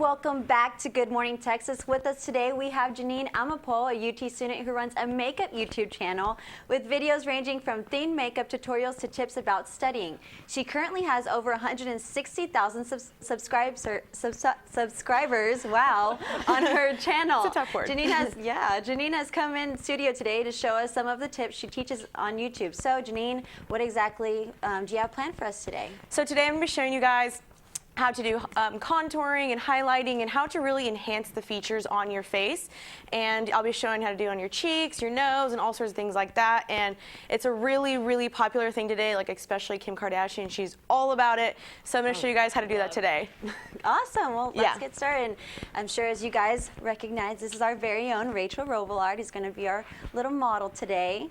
Welcome back to Good Morning Texas. With us today we have Jeanine Amapola, a UT student who runs a makeup YouTube channel with videos ranging from themed makeup tutorials to tips about studying. She currently has over 160,000 subscribers, wow, on her channel. It's a tough word. Jeanine has come in studio today to show us some of the tips she teaches on YouTube. So Jeanine, what exactly do you have planned for us today? So today I'm going to be showing you guys how to do contouring and highlighting and how to really enhance the features on your face. And I'll be showing how to do on your cheeks, your nose, and all sorts of things like that. And it's a really, really popular thing today, like especially Kim Kardashian. She's all about it. So I'm going to show you guys how to do that today. Awesome. Well, let's get started. I'm sure as you guys recognize, this is our very own Rachel Robillard, who's going to be our little model today.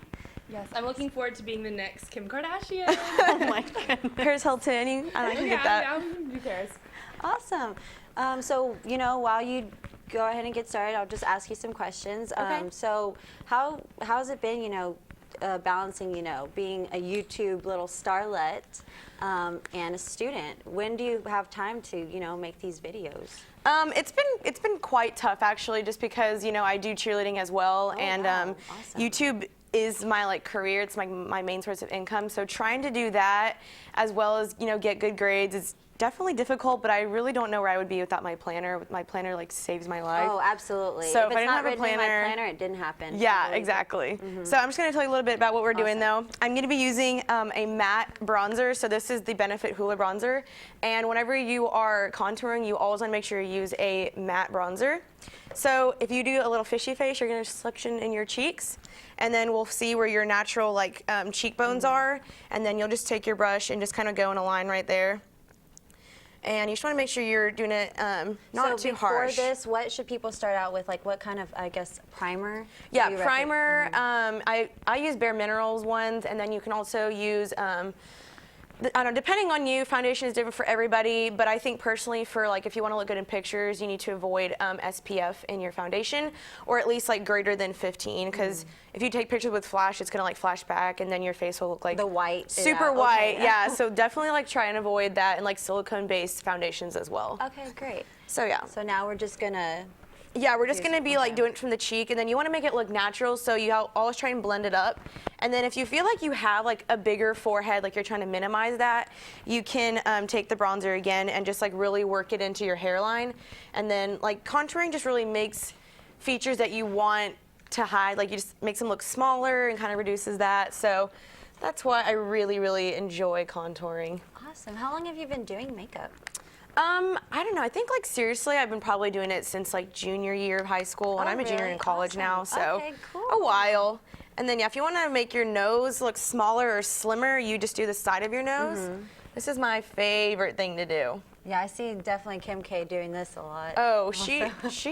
Yes, I'm looking forward to being the next Kim Kardashian. Oh my goodness. Paris Hilton, I can get that. Yeah, do Paris. Awesome. So, you know, while you go ahead and get started, I'll just ask you some questions. Okay. So how's it been, you know, balancing, you know, being a YouTube little starlet and a student? When do you have time to, you know, make these videos? It's been quite tough actually, just because, you know, I do cheerleading as well, and wow. Awesome. YouTube is my career. It's my main source of income. So trying to do that as well as, you know, get good grades is definitely difficult, but I really don't know where I would be without my planner. My planner saves my life. Oh, absolutely. So if I didn't have a planner, planner, it didn't happen. Yeah, exactly. So I'm just going to tell you a little bit about what we're doing though. I'm going to be using a matte bronzer. So this is the Benefit Hoola bronzer. And whenever you are contouring, you always want to make sure you use a matte bronzer. So if you do a little fishy face, you're going to suction in your cheeks, and then we'll see where your natural cheekbones are, and then you'll just take your brush and just kind of go in a line right there. And you just want to make sure you're doing it not too harsh. So before this, what should people start out with? Like what kind of, I guess, primer? Yeah, primer. I use Bare Minerals ones, and then you can also use, I don't know, depending on you, foundation is different for everybody, but I think personally for if you want to look good in pictures, you need to avoid SPF in your foundation, or at least greater than 15, because if you take pictures with flash, it's going to flash back, and then your face will look like the white. super white. Okay. Yeah, so definitely try and avoid that, and silicone-based foundations as well. Okay, great. So yeah. So now we're just gonna. Yeah, we're just going to be doing it from the cheek, and then you want to make it look natural, so you always try and blend it up. And then if you feel like you have a bigger forehead, you're trying to minimize that, you can take the bronzer again and just really work it into your hairline. And then contouring just really makes features that you want to hide, you just makes them look smaller and kind of reduces that. So that's why I really, really enjoy contouring. Awesome. How long have you been doing makeup? I don't know. I think seriously, I've been probably doing it since junior year of high school, and I'm a junior in college now, so okay, cool. A while. And then yeah, if you want to make your nose look smaller or slimmer, you just do the side of your nose. This is my favorite thing to do. Yeah, I see definitely Kim K doing this a lot. Oh, she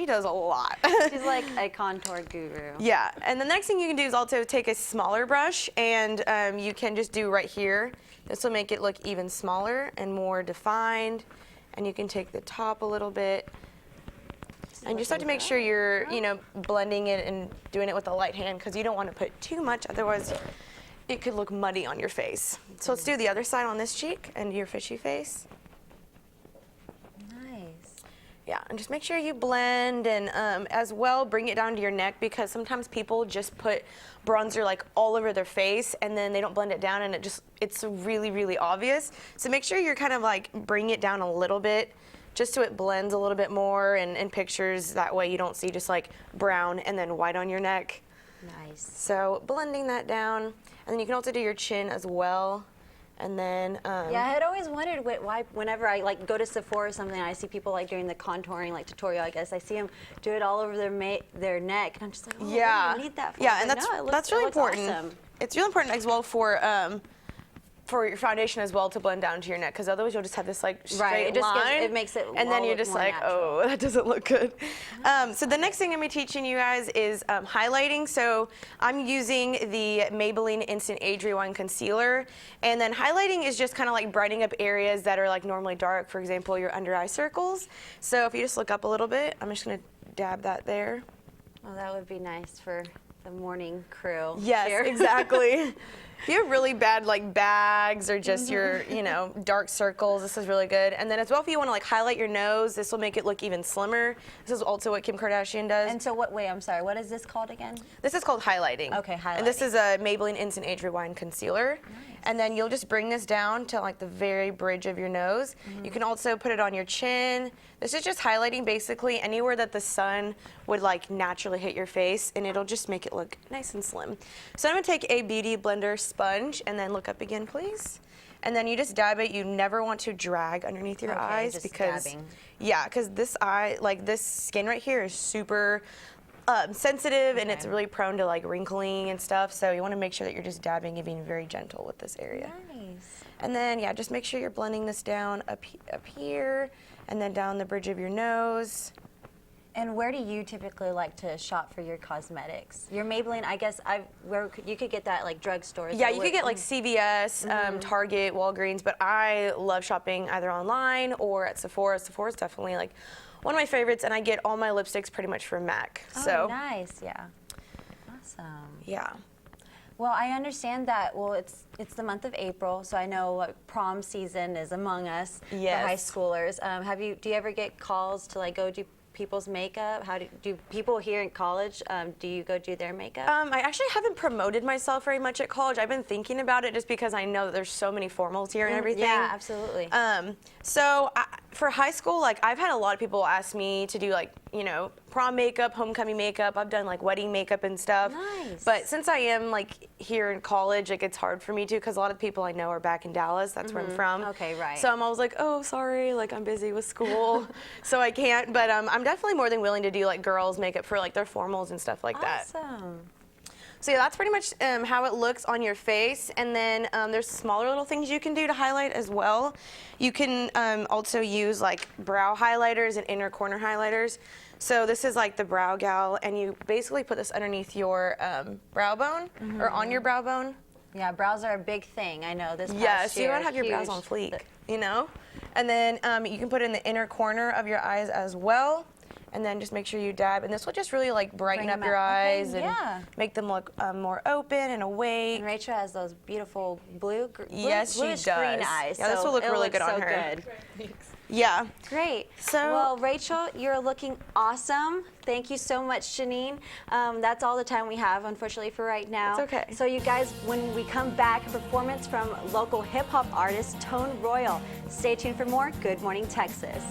does a lot. She's like a contour guru. Yeah, and the next thing you can do is also take a smaller brush, and you can just do right here. This will make it look even smaller and more defined. And you can take the top a little bit, and you just have to make sure you're, blending it and doing it with a light hand, because you don't want to put too much, otherwise it could look muddy on your face. So let's do the other side on this cheek and your fishy face. Nice. Yeah, and just make sure you blend, and as well bring it down to your neck, because sometimes people just put bronzer all over their face, and then they don't blend it down, and it's really, really obvious. So make sure you're kind of bring it down a little bit, just so it blends a little bit more in pictures. That way you don't see just brown and then white on your neck. Nice. So blending that down, and then you can also do your chin as well. And then yeah, I had always wondered why whenever I go to Sephora or something, I see people doing the contouring tutorial. I guess I see them do it all over their neck, and I'm just oh, yeah, what do you need that for? Yeah, and that's really important. Awesome. It's really important as well for your foundation as well to blend down to your neck, because otherwise you'll just have this straight line. It makes it and then you're just oh, that doesn't look good. So the next thing I'm going to be teaching you guys is highlighting. So I'm using the Maybelline Instant Age Rewind Concealer, and then highlighting is just kind of brightening up areas that are normally dark. For example, your under eye circles. So if you just look up a little bit, I'm just going to dab that there. Oh, that would be nice for the morning crew. Yes, here. exactly. If you have really bad like bags or just your, you know, dark circles, this is really good. And then as well, if you want to like highlight your nose, this will make it look even slimmer. This is also what Kim Kardashian does. And so I'm sorry, what is this called again? This is called highlighting. Okay, highlighting. And this is a Maybelline Instant Age Rewind Concealer. Nice. And then you'll just bring this down to like the very bridge of your nose. You can also put it on your chin. This is just highlighting basically anywhere that the sun would like naturally hit your face, and it'll just make it look nice and slim. So I'm gonna take a Beauty Blender sponge and then look up again, please. And then you just dab it. You never want to drag underneath your eyes just because, dabbing. yeah, because this eye, like this skin right here is super sensitive, and it's really prone to like wrinkling and stuff. So you want to make sure that you're just dabbing and being very gentle with this area. Nice. And then yeah, just make sure you're blending this down up here, and then down the bridge of your nose. And where do you typically like to shop for your cosmetics? Your Maybelline, I guess, you could get that like drugstores. Yeah, you could get like CVS, Target, Walgreens, but I love shopping either online or at Sephora. Sephora's definitely like one of my favorites, and I get all my lipsticks pretty much from MAC. Oh, So nice, yeah. Awesome. yeah. Well, I understand that, well, it's the month of April, so I know what prom season is among us, Yes. the high schoolers. Do you ever get calls to like go do people's makeup? How do people here in college, do you go do their makeup? I actually haven't promoted myself very much at college. I've been thinking about it just because I know that there's so many formals here and everything. Yeah, absolutely. So for high school, like I've had a lot of people ask me to do like, you know, prom makeup, homecoming makeup. I've done like wedding makeup and stuff. Nice. But since I am like here in college, like it's hard for me to, because a lot of people I know are back in Dallas. That's where I'm from. Okay, right. So I'm always like, oh, sorry, like I'm busy with school, so I can't. But I'm definitely more than willing to do like girls makeup for like their formals and stuff like that. Awesome. So yeah, that's pretty much how it looks on your face. And then there's smaller little things you can do to highlight as well. You can also use like brow highlighters and inner corner highlighters. So this is like the Brow Gal, and you basically put this underneath your brow bone or on your brow bone. Yeah, brows are a big thing. I know this past Yes, you year, want to have your brows huge. on fleek, you know? And then you can put it in the inner corner of your eyes as well. And then just make sure you dab, and this will just really like brighten Bring up them your out. Okay, eyes and yeah. make them look more open and awake. And Rachel has those beautiful Yes, she bluish green does. eyes. Yeah, this so will look it'll really good on so her. Good. Thanks. Yeah. Great. So- well, Rachel, you're looking awesome. Thank you so much, Jeanine. That's all the time we have, unfortunately, for right now. It's okay. So you guys, when we come back, a performance from local hip-hop artist Tone Royal. Stay tuned for more Good Morning Texas.